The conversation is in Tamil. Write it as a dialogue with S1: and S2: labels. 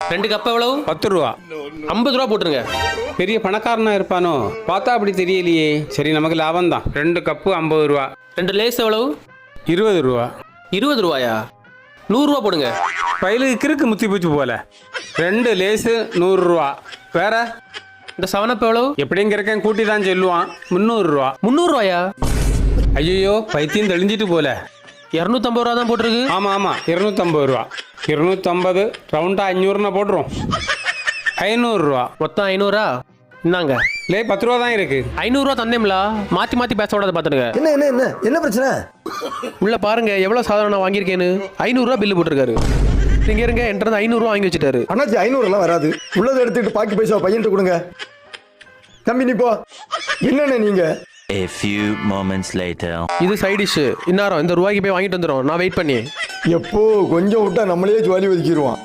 S1: 2 கப் எவ்வளவு?
S2: 10 ரூபா.
S1: 50 ரூபா போட்டுருங்க.
S2: பெரிய பணக்காரனா இருப்பானோ? பார்த்தா அப்படி தெரியலையே. சரி, நமக்கு லாபம் தான். 2 கப்பு 50 ரூபா.
S1: 2 லேஸ் எவ்வளவு?
S2: 20 ரூபா.
S1: 20 ரூபாயா? 100 ரூபா போடுங்க.
S2: பயிலுக்கு கிறுக்கு முத்தி பூச்சி போல. 2 லேஸு 100 ரூபா. வேற
S1: இந்த 7up எவ்வளவு?
S2: எப்படியும் இருக்கேன் கூட்டி தான் சொல்லுவான். 300 ரூபா.
S1: 300 ரூபாயா?
S2: ஐயோ, பைத்தியம் தெளிஞ்சிட்டு போல.
S1: 250 ரூபா தான் போட்டிருக்கு.
S2: ஆமாம் ஆமாம், 250 ரூபா. 250 ரவுண்டா 500 போட்டுரும். 500 ரூபா.
S1: மொத்தம் 500. இந்தாங்க.
S2: லே 10 ரூபா தான் இருக்கு.
S1: 500 ரூபா தந்தேம்ல. மாத்தி மாத்தி பேச விடாத பாத்துடுங்க.
S3: என்ன என்ன என்ன என்ன பிரச்சனை?
S1: உள்ள பாருங்க எவ்வளவு சாதனம் நான் வாங்கியிருக்கேன்னு. 500 ரூபா பில்லு போட்டிருக்காரு. நீங்க இருங்க, என்கிட்ட 500 ரூபா வாங்கி வச்சுட்டாரு.
S3: அண்ணாச்சி 500 எல்லாம் வராது. உள்ளதை எடுத்துட்டு பாக்கி பைசா பையன்ட்டு கொடுங்க. தம்பி நீ போ. என்னண்ணே நீங்க?
S4: A few moments later.
S1: இது சைட் டிஷ். இன்னாரம் இந்த ரூபாய்க்கு போய் வாங்கிட்டு வந்துடும். நான் வெயிட் பண்ணி.
S3: எப்போ கொஞ்சம் விட்டா நம்மளே ஜுவாலி ஒதுக்கிடுவான்.